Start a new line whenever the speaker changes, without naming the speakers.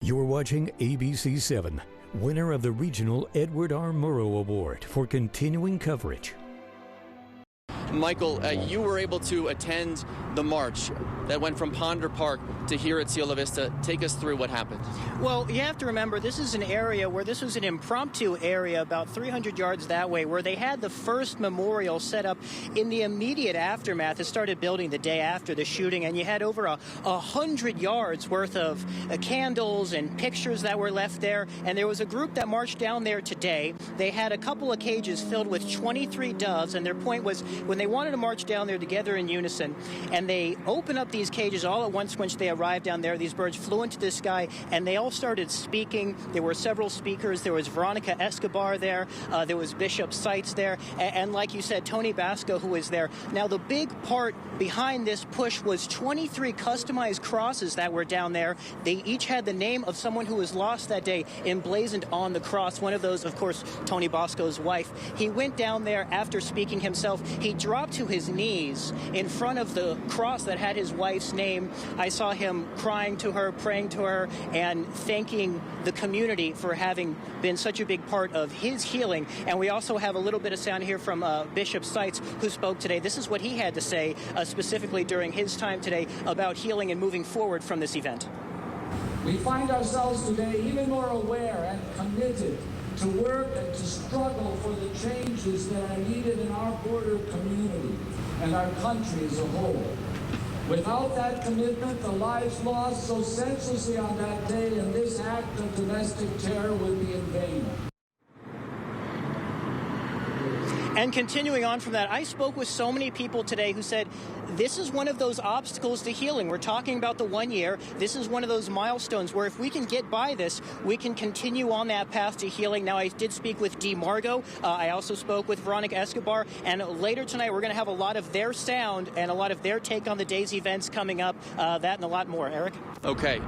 You're watching ABC 7, winner of the regional Edward R. Murrow Award for continuing coverage.
Michael, you were able to attend the march that went from Ponder Park to here at Cielo Vista. Take us through what happened.
Well, you have to remember, this is an area where this was an impromptu area about 300 yards that way, where they had the first memorial set up in the immediate aftermath. It started building the day after the shooting, and you had over 100 yards worth of candles and pictures that were left there. And there was a group that marched down there today. They had a couple of cages filled with 23 doves, and their point was when they wanted to march down there together in unison, and they opened up these cages all at once. Once they arrived down there, these birds flew into the sky, and they all started speaking. There were several speakers. There was Veronica Escobar there. There was Bishop Seitz there. And like you said, Tony Basco, who was there. Now, the big part behind this push was 23 customized crosses that were down there. They each had the name of someone who was lost that day emblazoned on the cross. One of those, of course, Tony Basco's wife. He went down there after speaking himself. He dropped to his knees in front of the cross that had his wife's name. I saw him crying to her, praying to her, and thanking the community for having been such a big part of his healing. And we also have a little bit of sound here from Bishop Seitz, who spoke today. This is what he had to say specifically during his time today about healing and moving forward from this event.
We find ourselves today even more aware and committed to work and to struggle for the changes that are needed in our border community and our country as a whole. Without that commitment, the lives lost so senselessly on that day in this act of domestic terror would be in vain.
And continuing on from that, I spoke with so many people today who said this is one of those obstacles to healing. We're talking about the 1 year. This is one of those milestones where if we can get by this, we can continue on that path to healing. Now, I did speak with Dee Margo. I also spoke with Veronica Escobar. And later tonight, we're going to have a lot of their sound and a lot of their take on the day's events coming up. That and a lot more. Eric?
Okay.